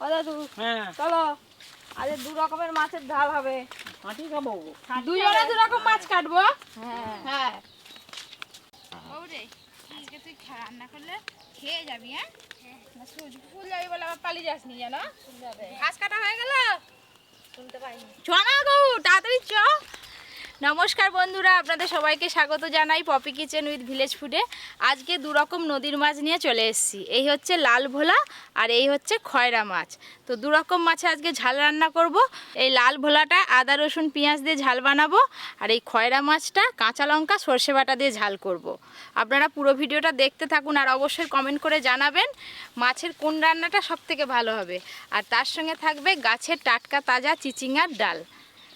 ও দাদু, হ্যাঁ চলো, আজ দু রকমের মাছের ঝাল হবে। কাটি খাবো, দুজনে দু রকম মাছ কাটবো। হ্যাঁ হ্যাঁ। বউরে, আজকে তুই রান্না করলে খেয়ে যাবি। হ্যাঁ, ফুল যাবি বলে আবার পালিয়ে যাসনি জানো। ঘাস কাটা হয়ে গেল, শুনতে পাইনি। চ না গো, তাড়াতাড়ি চ। নমস্কার বন্ধুরা, আপনাদের সবাইকে স্বাগত জানাই পপি কিচেন উইথ ভিলেজ ফুডে। আজকে দু রকম নদীর মাছ নিয়ে চলে এসেছি। এই হচ্ছে লাল ভোলা আর এই হচ্ছে খয়রা মাছ। তো দু রকম মাছে আজকে ঝাল রান্না করব। এই লাল ভোলাটা আদা রসুন পেঁয়াজ দিয়ে ঝাল বানাবো, আর এই খয়রা মাছটা কাঁচা লঙ্কা সর্ষে বাটা দিয়ে ঝাল করব। আপনারা পুরো ভিডিওটা দেখতে থাকুন, আর অবশ্যই কমেন্ট করে জানাবেন মাছের কোন রান্নাটা সবথেকে ভালো হবে। আর তার সঙ্গে থাকবে গাছের টাটকা তাজা চিচিঙ্গার ডাল,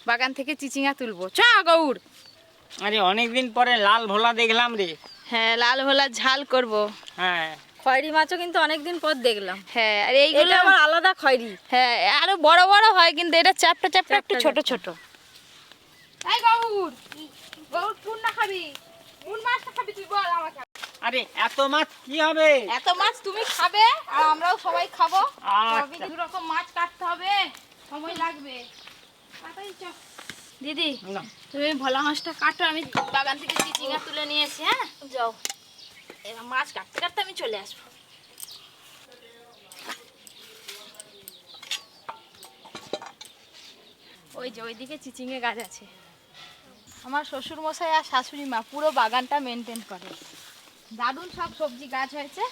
বাগান থেকে চিচিঙ্গা তুলবো। চ গৌড়। আরে অনেকদিন পরে লাল ভোলা দেখলাম রে। হ্যাঁ, লাল ভোলা ঝাল করব। হ্যাঁ, খয়রি মাছও কিন্তু অনেকদিন পর দেখলাম। হ্যাঁ, আর এইগুলো আবার আলাদা খয়রি। হ্যাঁ, আরো বড় বড় হয়, কিন্তু এটা চ্যাপটা চ্যাপটা একটু ছোট ছোট। এই গৌড়, গৌড় কোন না খাবি? কোন মাছটা খাবি তুই বল আমাকে। আরে এত মাছ কি হবে? এত মাছ তুমি খাবে আর আমরাও সবাই খাবো। আচ্ছা, দু রকম মাছ কাটতে হবে, সময় লাগবে। তাড়াতাড়ি চ। দিদি, তুমি ভোলা মাছটা কাটো, আমি বাগান থেকে চিচিঙ্গা তুলে নিয়ে এসি। হ্যাঁ যাও, এবার মাছ কাটতে কাটতে আমি চলে আসবো। ওই যে ওইদিকে চিচিঙ্গে গাছ আছে। আমার শ্বশুর মশাই আর শাশুড়ি মা পুরো বাগানটা মেনটেন করে। দারুণ সব সবজি গাছ হয়েছে।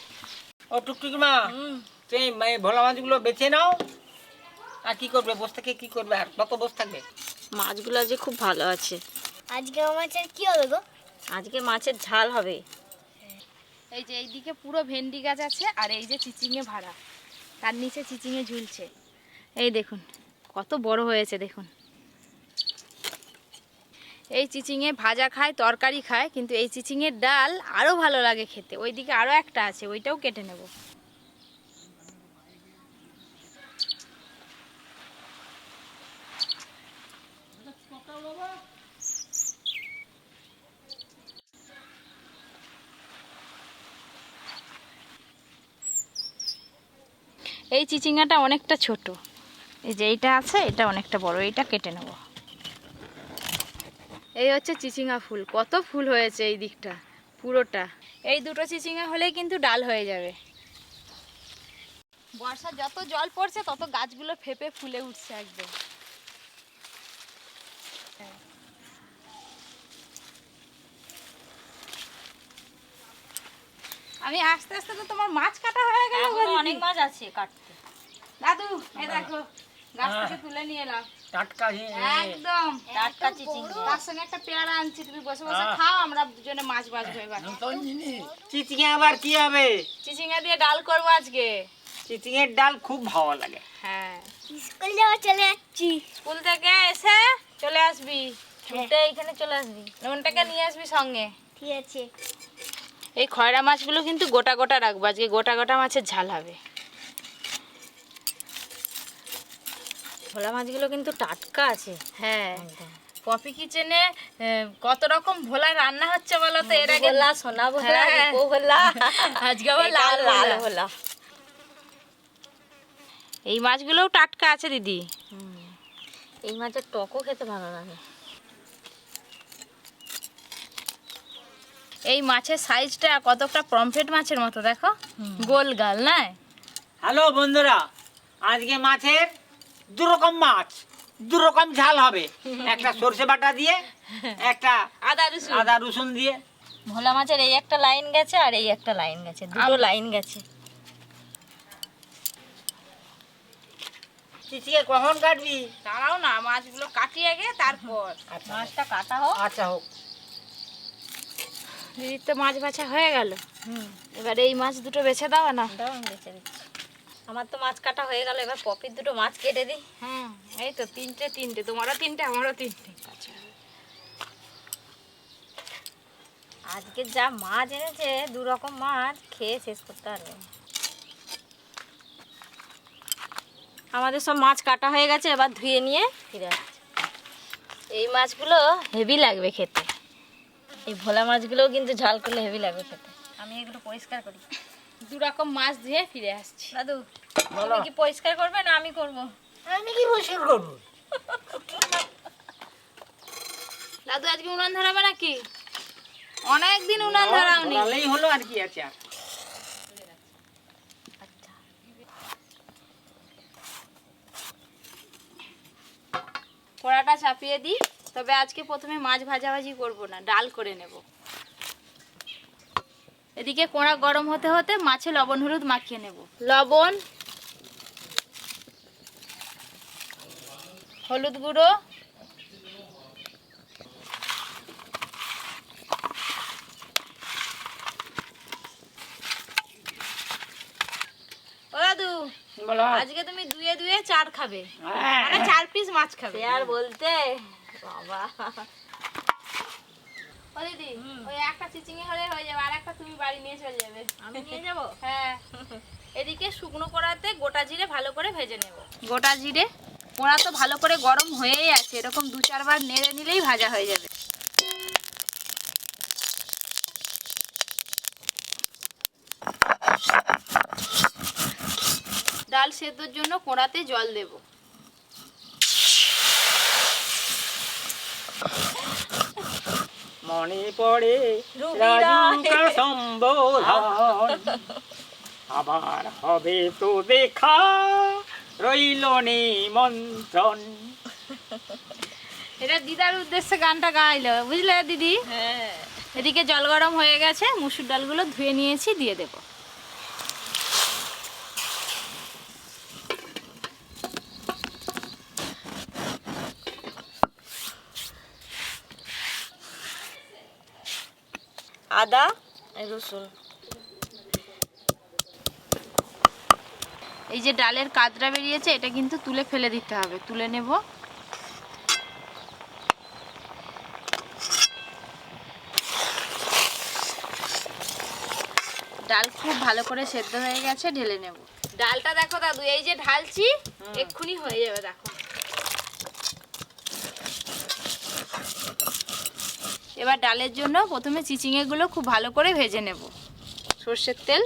ও টুকটুকি মা, তুমি ভোলা মাছগুলো বেছে নাও। আর কি করবে, বসে থেকে কি করবে? আর কত বসে থাকবে? মাছগুলো যে খুব ভালো আছে। আজকে মাছের কি হবে গো? আজকে মাছের ঝাল হবে। এই যে এইদিকে পুরো ভেন্ডি গাছ আছে, আর এই যে চিচিঙ্গে ভাড়া, তার নিচে চিচিঙ্গে ঝুলছে। এই দেখুন কত বড় হয়েছে দেখুন। এই চিচিঙ্গে ভাজা খায়, তরকারি খায়, কিন্তু এই চিচিঙ্গের ডাল আরও ভালো লাগে খেতে। ওইদিকে আরও একটা আছে, ওইটাও কেটে নেব। এই চিচিঙ্গাটা অনেকটা ছোট, এই যে এইটা আছে, এটা অনেকটা বড়, এইটা কেটে নেব। এই হচ্ছে চিচিঙ্গা ফুল, কত ফুল হয়েছে এই দিকটা পুরোটা। এই দুটো চিচিঙ্গা হলেই কিন্তু ডাল হয়ে যাবে। বর্ষা যত জল পড়ছে তত গাছগুলো ফেপে ফুলে উঠছে একদম। আমি আস্তে আস্তে তো তোমার মাছ কাটা হয়ে গেল। অনেক মাছ আছে কাটতে। দাদু, এই দেখো গাছ থেকে তুলে নিয়ে এলাম টাটকা একদম টাটকা চিচিঙ্গা। তার সঙ্গে একটা পেয়ারা আনছি, তুমি বসে বসে খাও, আমরা দুজনে মাছ ভাজবো এবার। চিচিঙ্গা আবার কি হবে? চিচিঙ্গা দিয়ে ডাল করবো আজকে। চিচিঙ্গের ডাল খুব ভালো লাগে। হ্যাঁ, স্কুল যাওয়া চলে যাচ্ছি। স্কুল থেকে এসে চলে আসবি, ছুটে এইখানে চলে আসবি, নুনটাকে নিয়ে আসবি সঙ্গে। ঠিক আছে। এই খয়রা মাছগুলো কিন্তু গোটা গোটা রাখবো, আজকে গোটা গোটা মাছের ঝাল হবে। ভোলা মাছগুলো কিন্তু টাটকা আছে। হ্যাঁ, পপি কিচেনে কত রকম ভোলা রান্না হচ্ছে বলো তো। এর আগে ভোলা, সোনা ভোলা, রূপো ভোলা, আজকে আবার লাল লাল ভোলা। ভোলা। এই মাছগুলোও টাটকা আছে দিদি। এই মাছের টকও খেতে ভালো লাগে। এই মাছের সাইজটা কতটা পমফ্রেট মাছের মতো, দেখো গোল গাল না। হ্যালো বন্ধুরা, আজকে মাছের দু রকম মাছ, দু রকম ঝাল হবে। একটা সর্ষে বাটা দিয়ে, একটা আদা রসুন দিয়ে। ভোলা মাছের এই একটা লাইন গেছে আর এই একটা লাইন গেছে, দুটো লাইন গেছে। চিচিঙ্গা কখন কাটবি? দাঁড়াও না, মাছগুলো কাটিয়ে আগে তারপর। মাছটা কাটা হোক। আচ্ছা হোক। দিদির তো মাছ বাছা হয়ে গেল। এবার এই মাছ দুটো বেছে দাও না। দাও, আমি বেছে দিচ্ছি। আমার তো মাছ কাটা হয়ে গেল, এবার পপির দুটো মাছ কেটে দিই। এই তো তিনটে, তোমারও তিনটে আমারও তিনটে। আজকে যা মাছ এনেছে, দু রকম মাছ খেয়ে শেষ করতে পারবে না। আমাদের সব মাছ কাটা হয়ে গেছে, এবার ধুয়ে নিয়ে ফিরে আসছি। এই মাছগুলো হেভি লাগবে খেতে। এই ভোলা মাছগুলোও কিন্তু ঝাল করলে হেভি লাগবে খেতে। আমি এগুলো পরিষ্কার করি। দু রকম মাছ ধুয়ে ফিরে আসছি। দাদু, তুমি কি পরিষ্কার করবে না আমি করব? আমি কি পরিষ্কার করবো? দাদু আজকে উনান ধরাবে নাকি? অনেকদিন উনান ধরাওনি। ধরালেই হলো, আর কি আছে। কড়াটা চাপিয়ে দিই। তবে আজকে প্রথমে মাছ ভাজাভাজি করব না, ডাল করে নেব। এদিকে কড়া গরম হতে হতে মাছে লবণ হলুদ মাখিয়ে নেব। লবণ, হলুদ গুঁড়ো, ও দাদু বলো। আজকে তুমি দুয়ে দুয়ে 4 খাবে, হ্যাঁ। মানে 4 পিস মাছ খাবে। আর বলতে বাবা। ও দিদি ওই একটা চিচিঙে হলে হয়ে যাবে, আর একটা তুমি বাড়ি নিয়ে চলে যাবে। আমি নিয়ে যাব? হ্যাঁ। এদিকে শুকনো কড়াতে গোটা জিরে ভালো করে ভেজে নেব। গোটা জিরে, কড়া তো ভালো করে গরম হয়েই আছে, এরকম 2-4 বার নেড়ে নিলেই ভাজা হয়ে যাবে। ডাল সেদ্ধর জন্য কড়াতে জল দেব। মনে পড়ে রাজুকার সম্বোধন, আবার হবে তো দেখা, রইল নিমন্ত্রণ। এটা দিদার উদ্দেশ্যে গানটা গাইলো, বুঝলে দিদি? হ্যাঁ। এদিকে জল গরম হয়ে গেছে, মুসুর ডালগুলো ধুয়ে নিয়েছি, দিয়ে দেব। আদা, রসুন। এই যে ডালের কাদরা বেরিয়েছে, এটা কিন্তু তুলে ফেলে দিতে হবে, তুলে নেব। ডাল খুব ভালো করে সেদ্ধ হয়ে গেছে, ঢেলে নেব। ডালটা দেখো দাদু, এই যে ঢালছি এক্ষুনি হয়ে যাবে, দেখো। এবার ডালের জন্য প্রথমে চিচিঙেগুলো খুব ভালো করে ভেজে নেব। সর্ষের তেল,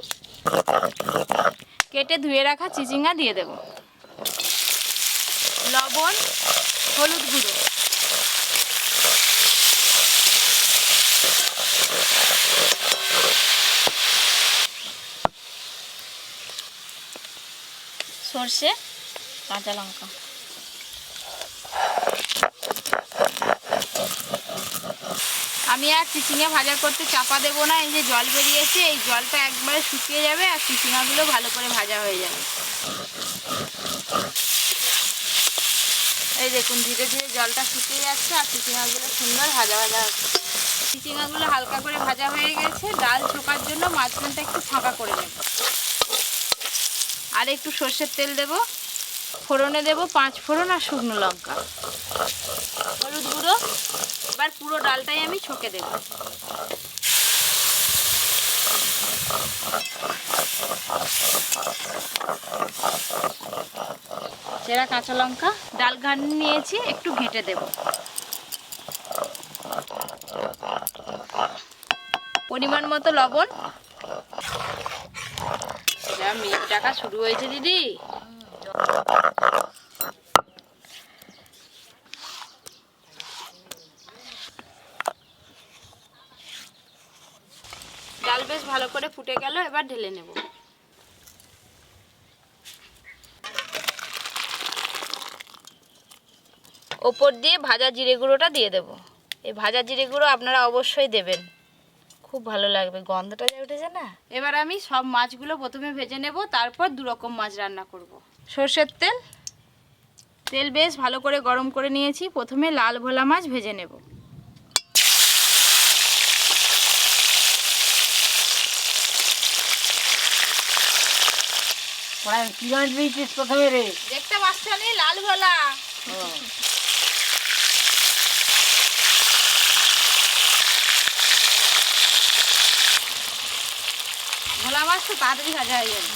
কেটে ধুয়ে রাখা চিচিঙা দিয়ে দেব। লবণ, হলুদ গুঁড়ো, সর্ষে, কাঁচা লঙ্কা। আমি আর চিচিঙা ভাজা করতে চাপা দেবো না, এই যে জল বেরিয়েছে, এই জলটা একবারে শুকিয়ে যাবে আর চিচিঙাগুলো ভালো করে ভাজা হয়ে যাবে। এই দেখুন ধীরে ধীরে জলটা শুকিয়ে যাচ্ছে আর চিচিঙাগুলো সুন্দর ভাজা ভাজা হচ্ছে। চিচিঙাগুলো হালকা করে ভাজা হয়ে গেছে, ডাল ছোকার জন্য মাঝখানটা একটু ফাঁকা করে নেব। আর একটু সর্ষের তেল দেব, ফোড়নে দেব 5 ফোড়ন আর শুকনো লঙ্কা, হলুদ গুঁড়ো। এবার পুরো ডালটাই আমি ছকে দেব। চেরা কাঁচা লঙ্কা, ডাল ঘানি নিয়েছি, একটু ঘেঁটে দেব। পরিমাণ মতো লবণ। যা মেঘ ডাকা শুরু হয়েছে দিদি। ডাল বেশ ভালো করে ফুটে গেল, এবার ঢেলে নেব। ওপর দিয়ে ভাজা জিরে গুঁড়োটা দিয়ে দেব। এই ভাজা জিরে গুঁড়ো আপনারা অবশ্যই দেবেন, খুব ভালো লাগবে, গন্ধটা যা উঠেছে না। এবার আমি সব মাছগুলো প্রথমে ভেজে নেব, তারপর 2 রকম মাছ রান্না করব। সর্ষের তেল, তেল বেশ ভালো করে গরম করে নিয়েছি, প্রথমে লাল ভোলা মাছ ভেজে নেব। কি মাছ দিয়েছিস প্রথমে রে? দেখতে পাচ্ছ নি, লাল ভোলা। ভোলা মাছ তো তাড়াতাড়ি ভাজা হয়ে যাবে।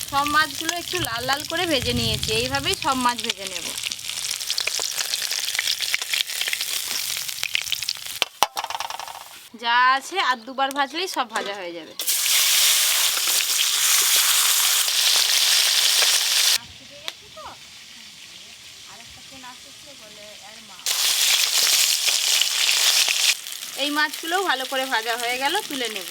সব মাছগুলো একটু লাল লাল করে ভেজে নিয়েছি, এইভাবেই সব মাছ ভেজে নেব। যা আছে আর 2 বার ভাজলেই সব ভাজা হয়ে যাবে। এই মাছগুলোও ভালো করে ভাজা হয়ে গেল, তুলে নেব।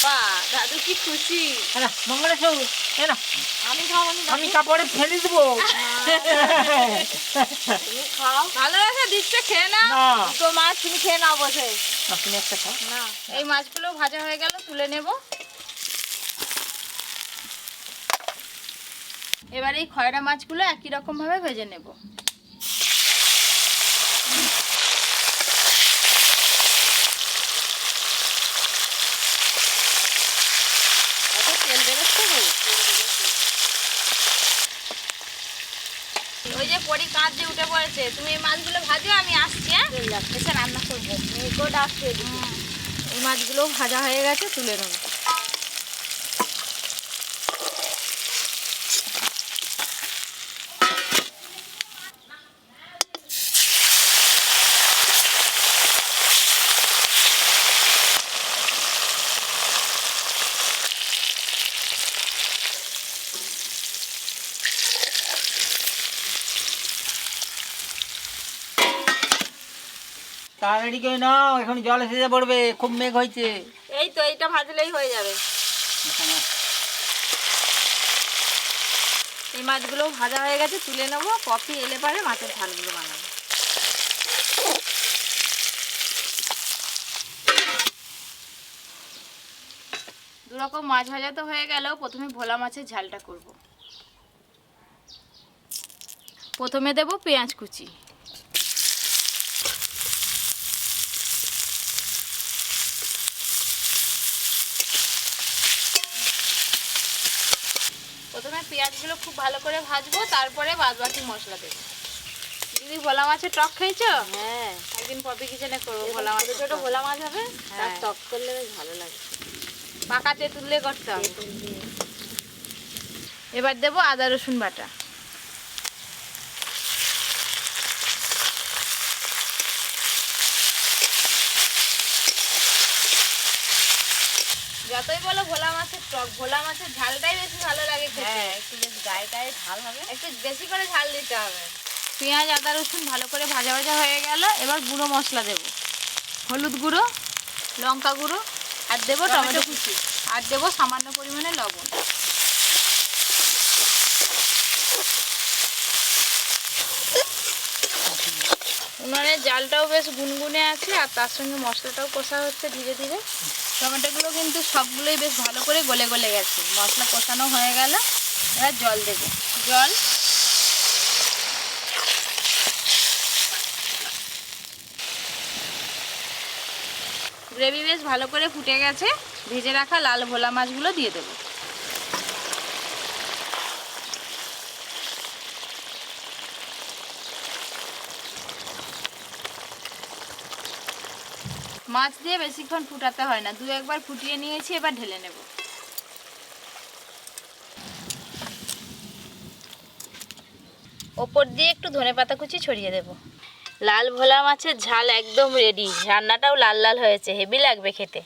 বাহ, দাদু কি খুশি। আমি খাবো না, আমি কাপড়ে ফেলে দেবো। তুমি খাও। ভালোবাসা দিচ্ছে, খেয়ে না। দুটো মাছ তুমি খেয়ে নাও বসে। তুমি একটা খাও না, এই মাছগুলো ভাজা হয়ে গেল, তুলে নেব। এবার এই খয়রা মাছগুলো একই রকম ভাবে ভেজে নেব। তেল বেরোচ্ছে, ওই যে পরি কাঁচ যে উঠে পড়েছে। তুমি এই মাছগুলো ভাজো, আমি আসছি। হ্যাঁ, এসে রান্না করবো। এই মাছগুলো ভাজা হয়ে গেছে, তুলে নেব। তাড়াতাড়ি করে নাও, এখন জল এসে পড়বে, খুব মেঘ হয়েছে। এই তো, এইটা ভাজলেই হয়ে যাবে। এই মাছগুলো ভাজা হয়ে গেছে, তুলে নেব। পপি এলে পারে মাছের ঝালগুলো বানাবো। দুরকম মাছ ভাজা তো হয়ে গেল, প্রথমে ভোলা মাছের ঝালটা করব। প্রথমে দেব পেঁয়াজ কুচি, প্রথমে পেঁয়াজগুলো খুব ভালো করে ভাজবো, তারপরে বাদবাকি মশলা দেবো। দিদি, ভোলা মাছের টক খেয়েছো? হ্যাঁ, একদিন পপি কিচেনে করবো। ভোলা মাছ, ছোট ভোলা মাছ হবে, তার টক করলে বেশ ভালো লাগে। পাকা তেঁতুল দিয়ে করতে হবে। এবার দেবো আদা রসুন বাটা। যতই বলো ভোলা মাছের টক, ভোলা মাছের ঝালটাই বেশি ভালো লাগে খেতে। হ্যাঁ, একটু বেশ গায়ে গায়ে ঝাল হবে, একটু বেশি করে ঝাল দিতে হবে। পেঁয়াজ আদা রসুন ভালো করে ভাজা ভাজা হয়ে গেল। এবার গুঁড়ো মশলা দেব। হলুদ গুঁড়ো, লঙ্কা গুঁড়ো, আর দেবো টমেটো কুচি, আর দেবো সামান্য পরিমাণে লবণ। উনানের জালটাও বেশ গুনগুনে আছে, আর তার সঙ্গে মশলাটাও কষা হচ্ছে ধীরে ধীরে। টমেটোগুলো কিন্তু সবগুলোই বেশ ভালো করে গলে গলে গেছে, মশলা কষানো হয়ে গেল। এবার জল দেব। জল, গ্রেভি বেশ ভালো করে ফুটে গেছে। ভেজে রাখা লাল ভোলা মাছগুলো দিয়ে দেবো। মাছ দিয়ে বেশিক্ষণ ফুটাতে হয় না, 2-1 বার ফুটিয়ে নিয়েছি। এবার ঢেলে নেব। ওপর দিয়ে একটু ধনেপাতা কুচি ছড়িয়ে দেব। লাল ভোলা মাছের ঝাল একদম রেডি। রান্নাটাও লাল লাল হয়েছে, হেভি লাগবে খেতে।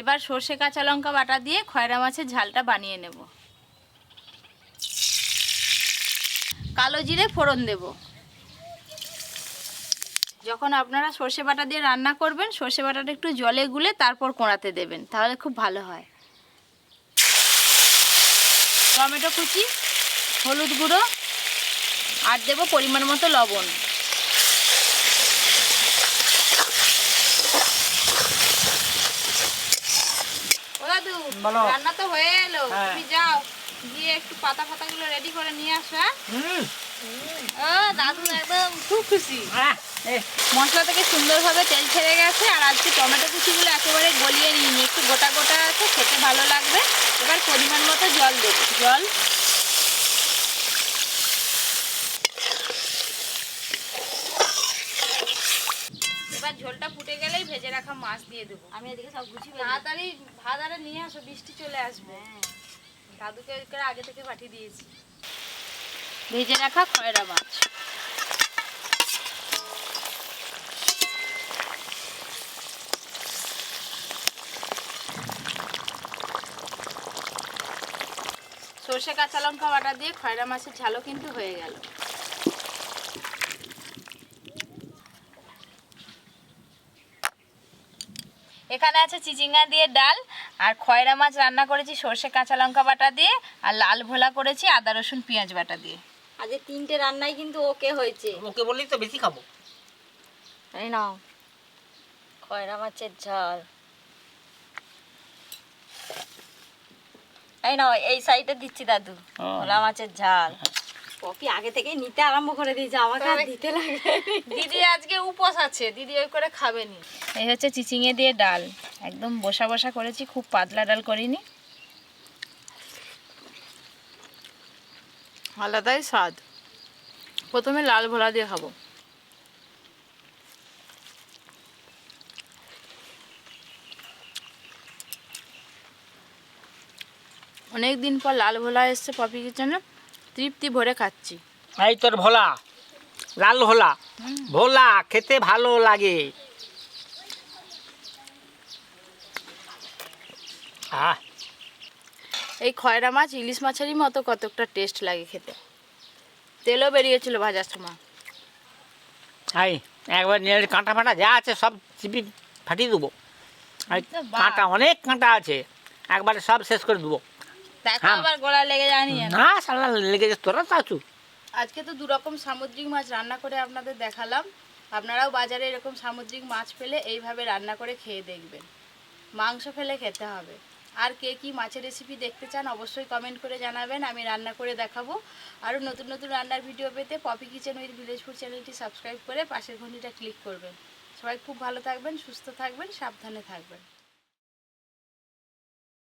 এবার সর্ষে কাঁচা লঙ্কা বাটা দিয়ে খয়রা মাছের ঝালটা বানিয়ে নেব। কালো জিরে ফোড়ন দেব। যখন আপনারা সর্ষে বাটা দিয়ে রান্না করবেন, সর্ষে বাটাটা একটু জলে গুলে তারপর কোঁড়াতে দেবেন, তাহলে খুব ভালো হয়। টমেটো কুচি, হলুদ গুঁড়ো, আর দেবো পরিমাণ মতো লবণ। ও দাদু, রান্না তো হয়ে এলো, তুমি যাও গিয়ে একটু পাতা ফাতাগুলো রেডি করে নিয়ে আসো। ও দাদু একদম খুব খুশি। মশলা থেকে সুন্দরভাবে তেল ছেড়ে গেছে, আর আজকে টমেটো কুচিগুলো একেবারে গলিয়ে নিইনি, একটু গোটা গোটা আছে, খেতে ভালো লাগবে। এবার পরিমাণ মতো জল দেবো। জল, এবার ঝোলটা ফুটে গেলেই ভেজে রাখা মাছ দিয়ে দেবো। আমি এদিকে সব গুছিয়ে তাড়াতাড়ি ভাত আরে নিয়ে আসো, বৃষ্টি চলে আসবে। দাদুকে আগে থেকে পাঠিয়ে দিয়েছি। ভেজে রাখা খয়রা মাছ, সর্ষে কাঁচা লঙ্কা বাটা দিয়ে খয়রা মাছের ঝালও কিন্তু হয়ে গেল। এখানে আছে চিচিঙ্গা দিয়ে ডাল, আর খয়রা মাছ রান্না করেছি সর্ষে কাঁচা লঙ্কা বাটা দিয়ে, আর লাল ভোলা করেছি আদা রসুন পেঁয়াজ বাটা দিয়ে। আজ 3টে রান্নাই কিন্তু ওকে হয়েছে। ওকে বললেই তো বেশি খাবো। এই নাও খয়রা মাছের ঝাল, এই নাও এই সাইডে দিচ্ছি দাদু ভোলা মাছের ঝাল। পপি আগে থেকেই নিতে আরম্ভ করে দিয়েছে, আমাকে আর দিতে লাগে। দিদি আজকে উপোস আছে, দিদি ওই করে খাবেনি। এই হচ্ছে চিচিঙে দিয়ে ডাল, একদম বসা বসা করেছি, খুব পাতলা ডাল করিনি। আলাদাই স্বাদ। প্রথমে লাল ভোলা দিয়ে খাবো। অনেক দিন পর লাল ভোলা এসছে পপি কিচেনে, তৃপ্তি ভরে খাচ্ছি। এই তোর ভোলা, লাল ভোলা, ভোলা খেতে ভালো লাগে। এই খয়রা মাছ ইলিশ মাছেরই মতো কতটা টেস্ট লাগে খেতে, তেলও বেরিয়েছিল ভাজার সময়। এই একবার নিয়ে কাঁটা ফাটা যা আছে সব চিপি ফাটিয়ে দেবো। কাঁটা অনেক কাঁটা আছে, একবারে সব শেষ করে দেবো। দেখো আবার গলা লেগে যায়নি যেন। না সালা লেগে যাচ্ছে, তোরা চাচু। আজকে তো 2 রকম সামুদ্রিক মাছ রান্না করে আপনাদের দেখালাম। আপনারাও বাজারে এরকম সামুদ্রিক মাছ পেলে এইভাবে রান্না করে খেয়ে দেখবেন। মাংস ফেলে খেতে হবে। আর কে কি মাছের রেসিপি দেখতে চান অবশ্যই কমেন্ট করে জানাবেন, আমি রান্না করে দেখাবো। আরও নতুন নতুন রান্নার ভিডিও পেতে poppy kitchen with village food চ্যানেলটি সাবস্ক্রাইব করে পাশের ঘন্টিটা ক্লিক করবেন। সবাই খুব ভালো থাকবেন, সুস্থ থাকবেন, সাবধানে থাকবেন।